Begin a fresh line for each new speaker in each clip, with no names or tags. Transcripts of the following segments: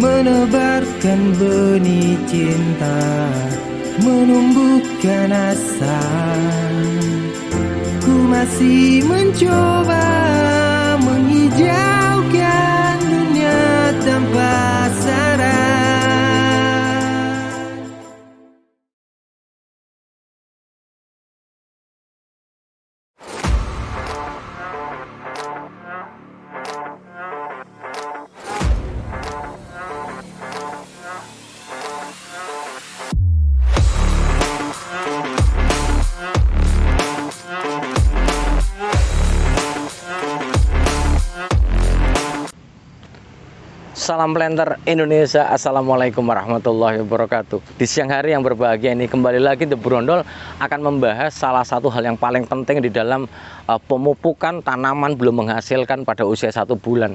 menebarkan benih cinta, menumbuhkan asa. Ku masih mencoba menghijaukan dunia tanpa sarang.
Salam planter Indonesia, Assalamualaikum warahmatullahi wabarakatuh. Di siang hari yang berbahagia ini kembali lagi The Brondol akan membahas salah satu hal yang paling penting di dalam pemupukan tanaman belum menghasilkan pada usia 1 bulan.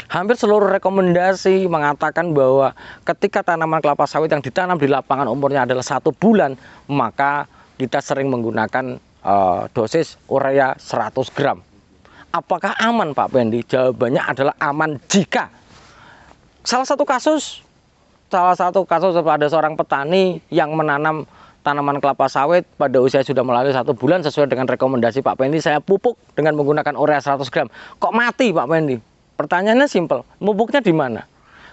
Hampir seluruh rekomendasi mengatakan bahwa ketika tanaman kelapa sawit yang ditanam di lapangan umurnya adalah 1 bulan, maka kita sering menggunakan dosis urea 100 gram. Apakah aman, Pak Pendi? Jawabannya adalah aman jika salah satu kasus ada seorang petani yang menanam tanaman kelapa sawit pada usia sudah melalui 1 bulan sesuai dengan rekomendasi Pak Pendi. Saya pupuk dengan menggunakan urea 100 gram. Kok mati, Pak Pendi? Pertanyaannya simpel, pupuknya di mana?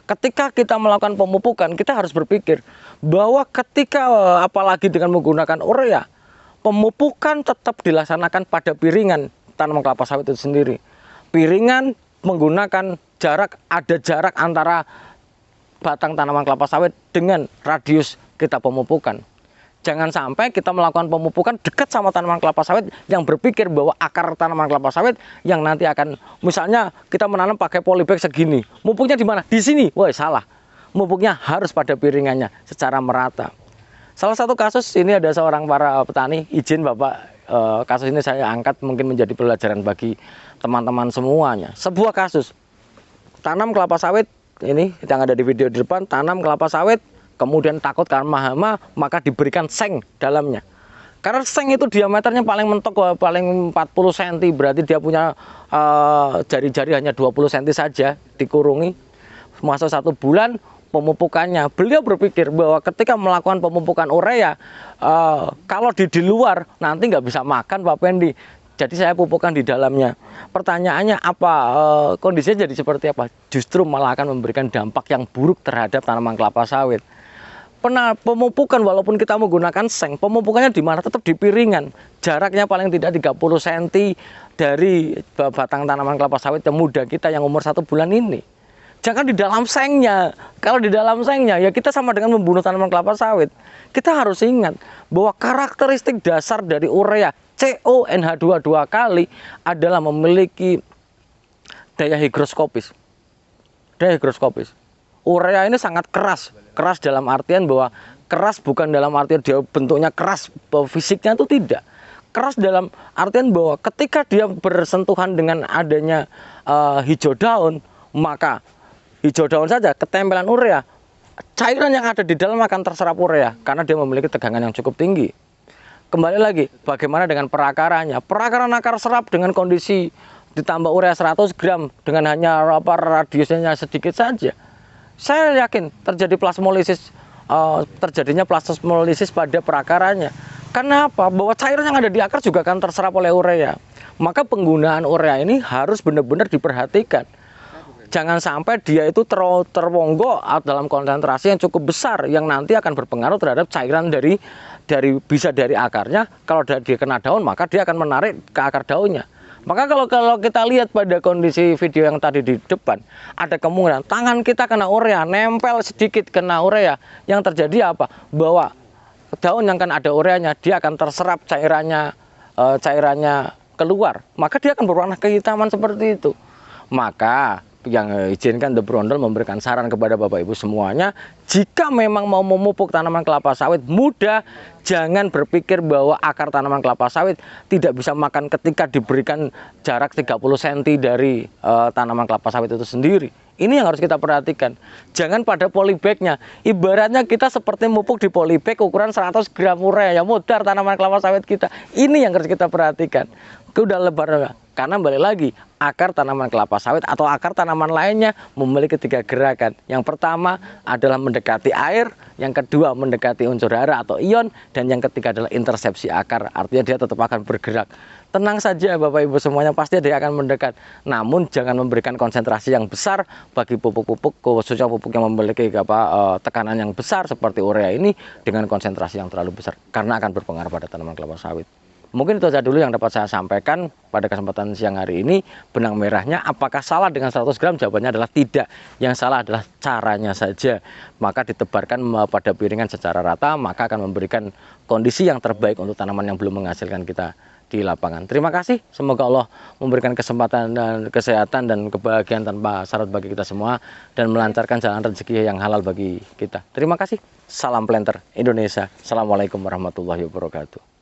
Ketika kita melakukan pemupukan, kita harus berpikir bahwa ketika apalagi dengan menggunakan urea, pemupukan tetap dilaksanakan pada piringan tanaman kelapa sawit itu sendiri. Piringan menggunakan ada jarak antara batang tanaman kelapa sawit dengan radius kita pemupukan. Jangan sampai kita melakukan pemupukan dekat sama tanaman kelapa sawit yang berpikir bahwa akar tanaman kelapa sawit yang nanti akan, misalnya kita menanam pakai polybag segini, mupuknya di mana? Di sini. Wah, salah. Mupuknya harus pada piringannya secara merata. Salah satu kasus ini ada seorang para petani, izin Bapak, kasus ini saya angkat mungkin menjadi pelajaran bagi teman-teman semuanya. Sebuah kasus tanam kelapa sawit ini yang ada di video di depan, tanam kelapa sawit, kemudian takut karena hama, maka diberikan seng dalamnya. Karena seng itu diameternya paling mentok, paling 40 cm, berarti dia punya jari-jari hanya 20 cm saja, dikurungi. Masa 1 bulan pemupukannya, beliau berpikir bahwa ketika melakukan pemupukan urea, kalau di luar nanti nggak bisa makan, Pak Pendi. Jadi saya pupukkan di dalamnya. Pertanyaannya apa? Kondisinya jadi seperti apa? Justru malah akan memberikan dampak yang buruk terhadap tanaman kelapa sawit. Pemupukan walaupun kita menggunakan seng, pemupukannya di mana? Tetap di piringan. Jaraknya paling tidak 30 cm dari batang tanaman kelapa sawit yang muda kita yang umur 1 bulan ini. Jangan di dalam sengnya. Kalau di dalam sengnya, ya kita sama dengan membunuh tanaman kelapa sawit. Kita harus ingat bahwa karakteristik dasar dari urea CONH2 2 kali adalah memiliki daya higroskopis. Daya higroskopis. Urea ini sangat keras. Keras dalam artian bahwa keras bukan dalam artian dia bentuknya keras, fisiknya itu tidak. Keras dalam artian bahwa ketika dia bersentuhan dengan adanya hijau daun, maka hijau daun saja ketempelan urea, cairan yang ada di dalam akan terserap urea karena dia memiliki tegangan yang cukup tinggi. Kembali lagi, bagaimana dengan perakarannya? Perakaran akar serap dengan kondisi ditambah urea 100 gram dengan hanya radiusnya sedikit saja. Saya yakin terjadinya plasmolisis pada perakarannya. Karena apa? Bahwa cairan yang ada di akar juga akan terserap oleh urea. Maka penggunaan urea ini harus benar-benar diperhatikan. Jangan sampai dia itu terwonggok dalam konsentrasi yang cukup besar yang nanti akan berpengaruh terhadap cairan dari akarnya. Kalau dia kena daun, maka dia akan menarik ke akar daunnya. Maka kalau kita lihat pada kondisi video yang tadi di depan, ada kemungkinan tangan kita kena urea, nempel sedikit kena urea. Yang terjadi apa? Bahwa daun yang kan ada ureanya, dia akan terserap cairannya keluar. Maka dia akan berwarna kehitaman seperti itu. Maka yang izinkan The Brondol memberikan saran kepada Bapak Ibu semuanya, Jika memang mau memupuk tanaman kelapa sawit mudah, jangan berpikir bahwa akar tanaman kelapa sawit tidak bisa makan ketika diberikan jarak 30 cm dari tanaman kelapa sawit itu sendiri. Ini yang harus kita perhatikan. Jangan pada polybagnya. Ibaratnya kita seperti memupuk di polybag ukuran 100 gram urea, ya mudar tanaman kelapa sawit kita. Ini yang harus kita perhatikan. Udah lebar. Karena balik lagi, akar tanaman kelapa sawit atau akar tanaman lainnya memiliki 3 gerakan. Yang pertama adalah mendekati air, yang kedua mendekati unsur hara atau ion, dan yang ketiga adalah intersepsi akar. Artinya dia tetap akan bergerak. Tenang saja Bapak Ibu semuanya, pasti dia akan mendekat. Namun jangan memberikan konsentrasi yang besar bagi pupuk-pupuk, khususnya pupuk yang memiliki tekanan yang besar seperti urea ini dengan konsentrasi yang terlalu besar, karena akan berpengaruh pada tanaman kelapa sawit. Mungkin itu saja dulu yang dapat saya sampaikan pada kesempatan siang hari ini. Benang merahnya, apakah salah dengan 100 gram? Jawabannya adalah tidak. Yang salah adalah caranya saja. Maka ditebarkan pada piringan secara rata, maka akan memberikan kondisi yang terbaik untuk tanaman yang belum menghasilkan kita di lapangan. Terima kasih. Semoga Allah memberikan kesempatan dan kesehatan dan kebahagiaan tanpa syarat bagi kita semua, dan melancarkan jalan rezeki yang halal bagi kita. Terima kasih. Salam Planter Indonesia. Assalamualaikum warahmatullahi wabarakatuh.